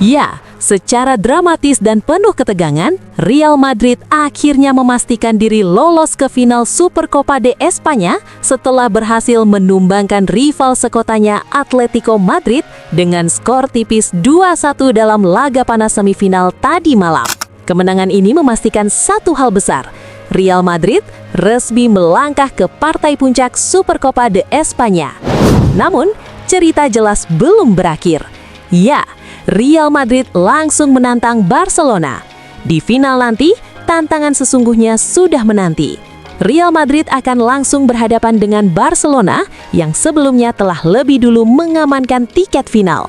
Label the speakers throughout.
Speaker 1: Ya, secara dramatis dan penuh ketegangan, Real Madrid akhirnya memastikan diri lolos ke final Supercopa de España setelah berhasil menumbangkan rival sekotanya Atletico Madrid dengan skor tipis 2-1 dalam laga panas semifinal tadi malam. Kemenangan ini memastikan satu hal besar, Real Madrid resmi melangkah ke partai puncak Supercopa de España. Namun, cerita jelas belum berakhir. Ya, Real Madrid langsung menantang Barcelona. Di final nanti, tantangan sesungguhnya sudah menanti. Real Madrid akan langsung berhadapan dengan Barcelona yang sebelumnya telah lebih dulu mengamankan tiket final.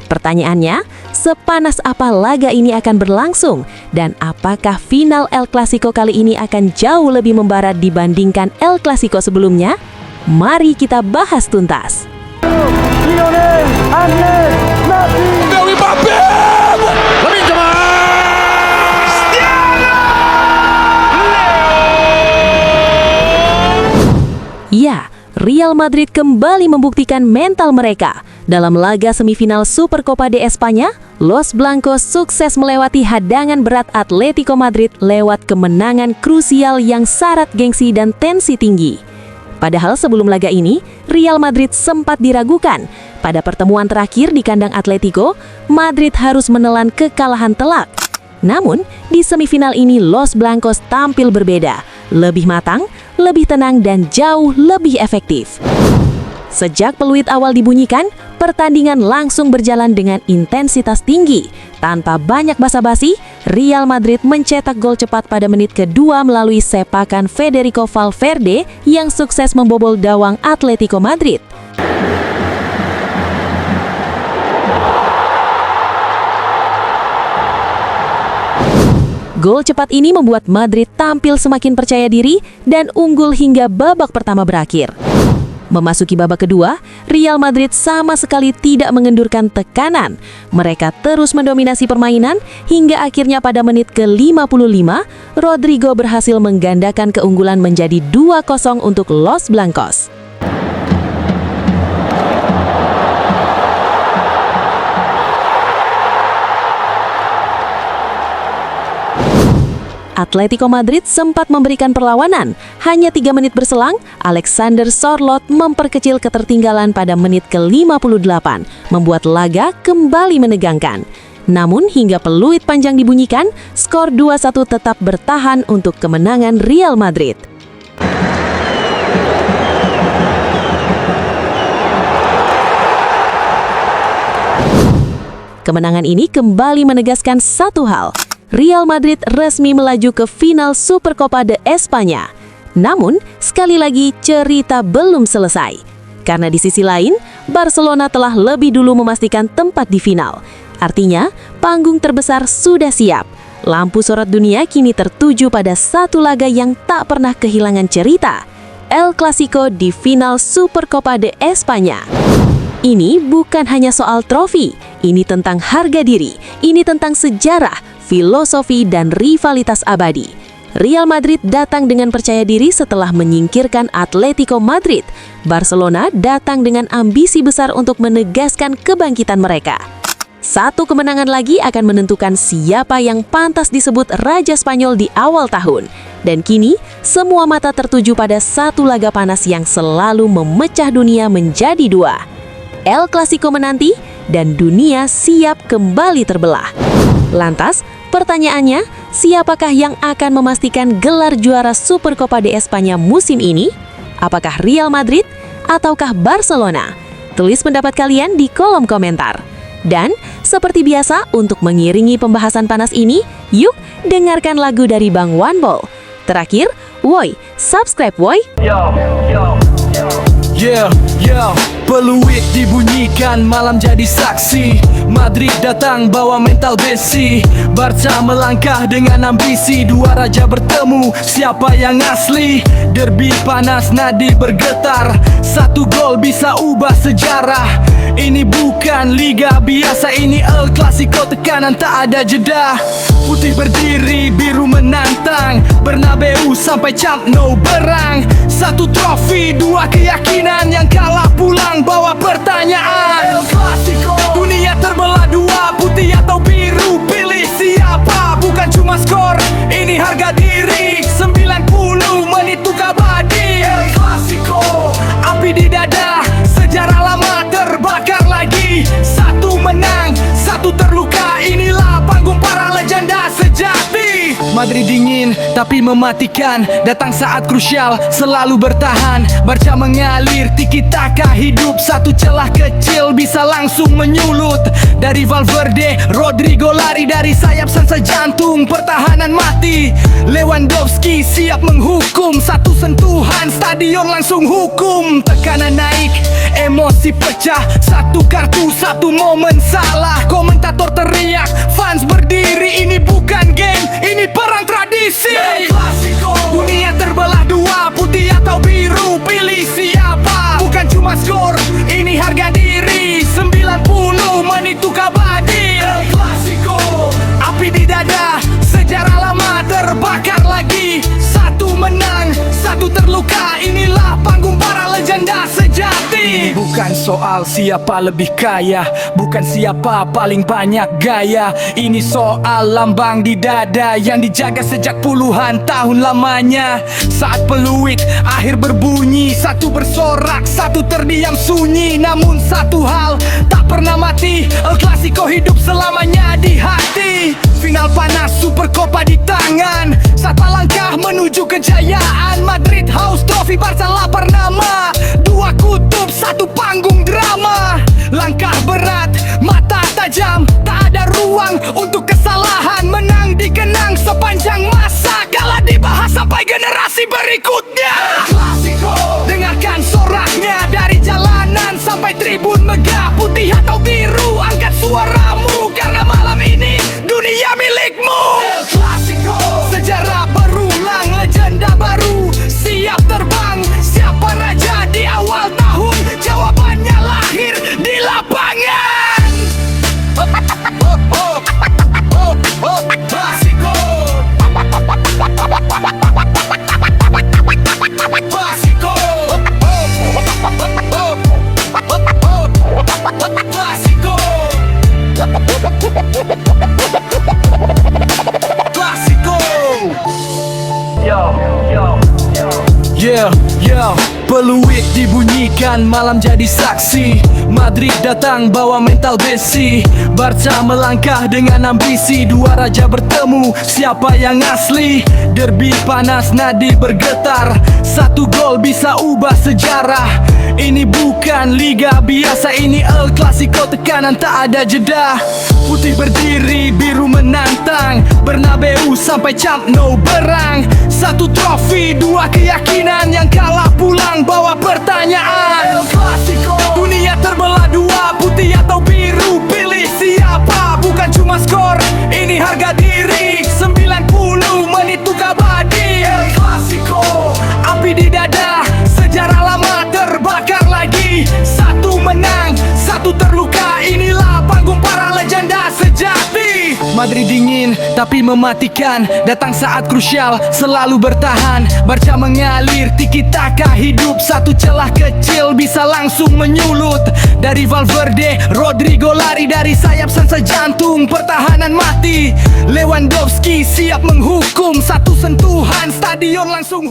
Speaker 1: Pertanyaannya, sepanas apa laga ini akan berlangsung? Dan apakah final El Clasico kali ini akan jauh lebih membara dibandingkan El Clasico sebelumnya? Mari kita bahas tuntas. Ya, Real Madrid kembali membuktikan mental mereka. Dalam laga semifinal Supercopa de España, Los Blancos sukses melewati hadangan berat Atletico Madrid lewat kemenangan krusial yang syarat gengsi dan tensi tinggi. Padahal sebelum laga ini, Real Madrid sempat diragukan. Pada pertemuan terakhir di kandang Atletico, Madrid harus menelan kekalahan telak. Namun, di semifinal ini Los Blancos tampil berbeda, lebih matang, lebih tenang dan jauh lebih efektif. Sejak peluit awal dibunyikan, pertandingan langsung berjalan dengan intensitas tinggi. Tanpa banyak basa-basi, Real Madrid mencetak gol cepat pada menit kedua melalui sepakan Federico Valverde yang sukses membobol gawang Atletico Madrid. Gol cepat ini membuat Madrid tampil semakin percaya diri dan unggul hingga babak pertama berakhir. Memasuki babak kedua, Real Madrid sama sekali tidak mengendurkan tekanan. Mereka terus mendominasi permainan hingga akhirnya pada menit ke-55, Rodrigo berhasil menggandakan keunggulan menjadi 2-0 untuk Los Blancos. Atletico Madrid sempat memberikan perlawanan. Hanya 3 menit berselang, Alexander Sørloth memperkecil ketertinggalan pada menit ke-58, membuat laga kembali menegangkan. Namun hingga peluit panjang dibunyikan, skor 2-1 tetap bertahan untuk kemenangan Real Madrid. Kemenangan ini kembali menegaskan satu hal, Real Madrid resmi melaju ke final Supercopa de España. Namun, sekali lagi cerita belum selesai. Karena di sisi lain, Barcelona telah lebih dulu memastikan tempat di final. Artinya, panggung terbesar sudah siap. Lampu sorot dunia kini tertuju pada satu laga yang tak pernah kehilangan cerita. El Clasico di final Supercopa de España. Ini bukan hanya soal trofi, ini tentang harga diri, ini tentang sejarah, filosofi dan rivalitas abadi. Real Madrid datang dengan percaya diri setelah menyingkirkan Atletico Madrid. Barcelona datang dengan ambisi besar untuk menegaskan kebangkitan mereka. Satu kemenangan lagi akan menentukan siapa yang pantas disebut Raja Spanyol di awal tahun. Dan kini, semua mata tertuju pada satu laga panas yang selalu memecah dunia menjadi dua. El Clasico menanti dan dunia siap kembali terbelah. Lantas, pertanyaannya, siapakah yang akan memastikan gelar juara Supercopa de España musim ini? Apakah Real Madrid ataukah Barcelona? Tulis pendapat kalian di kolom komentar. Dan, seperti biasa, untuk mengiringi pembahasan panas ini, yuk dengarkan lagu dari Bang One Ball. Terakhir, woi, subscribe woi!
Speaker 2: Peluit dibunyikan, malam jadi saksi. Madrid datang bawa mental besi. Barca melangkah dengan ambisi. Dua raja bertemu, siapa yang asli? Derby panas, nadi bergetar. Satu gol bisa ubah sejarah. Ini bukan liga biasa, ini El Clasico, tekanan tak ada jeda. Putih berdiri, biru menantang. Bernabeu sampai Camp Nou berang. Satu trofi, dua keyakinan. Yang kalah pulang bawa pertanyaan. El Clasico, dunia terbelah dua, putih atau biru. skor, ini harga diri. 90 menit untuk abadi. El Clasico, api di dada, sejarah lama terbakar lagi. Satu menang, satu terluka, inilah panggung para legenda sejati. Madrid dingin tapi mematikan, datang saat krusial selalu bertahan. Barca mengalir, tiki taka hidup, satu celah kecil bisa langsung menyulut. Dari Valverde, Rodrigo lari dari sayap sansa jantung, pertahanan mati. Lewandowski siap menghukum, satu sentuhan stadion langsung hukum. Tekanan naik, emosi pecah, satu kartu, satu momen salah. Komentator teriak, fans berdiri, ini bukan game, ini perang tradisi. Dunia terbelah dua, putih atau biru, pilih siapa. Bukan cuma skor, ini harga diri. 90 menit untuk abadi. El Clasico, api di dada, sejarah lama terbakar lagi. Satu menang, satu terluka, inilah panggung para legenda sejati. Bukan soal siapa lebih kaya, bukan siapa paling banyak gaya. Ini soal lambang di dada yang dijaga sejak puluhan tahun lamanya. Saat peluit akhir berbunyi, satu bersorak, satu terdiam sunyi. Namun satu hal tak pernah mati, El Clasico hidup selamanya di hati. Final panas, Super Copa di tangan, satu langkah menuju kejayaan. Madrid haus trofi, Barca lapar nama. Dua kutub, satu panggung drama. Langkah berat, mata tajam, tak ada ruang untuk kesalahan. Menang dikenang sepanjang masa, kalah dibahas sampai generasi berikutnya. Dengarkan soraknya dari jalanan sampai tribun megah. Putih atau biru, angkat suaramu, karena malam ini dunia milikmu. El Clasico, sejarah berulang, legenda baru siap terbang. Siapa raja di awal tahun? Jawabannya lahir di lapangan. Clasico, Clasico, Clasico, Clasico. Yo, peluit dibunyikan, malam jadi saksi. Madrid datang bawa mental besi, Barca melangkah dengan ambisi. Dua raja bertemu, siapa yang asli? Derby panas, nadi bergetar, satu gol bisa ubah sejarah. Ini bukan liga biasa, ini El Clasico, tekanan tak ada jeda. Putih berdiri, biru menantang, Bernabeu sampai Camp Nou berang. Satu trofi, dua keyakinan, yang kalah pulang bawa pertanyaan. El Clasico, dunia terbelah dua, putih atau biru, pilih siapa. Bukan cuma skor, ini harga diri. 90 menit untuk abadi. El Clasico, api di dada, sejarah lama terbakar lagi. Satu menang, satu terluka, inilah panggung para legenda sejati. Madrid dingin tapi mematikan, datang saat krusial selalu bertahan. Barca mengalir, tiki taka hidup, satu celah kecil bisa langsung menyulut. Dari Valverde, Rodrigo lari dari sayap sansa jantung, pertahanan mati. Lewandowski siap menghukum, satu sentuhan stadion langsung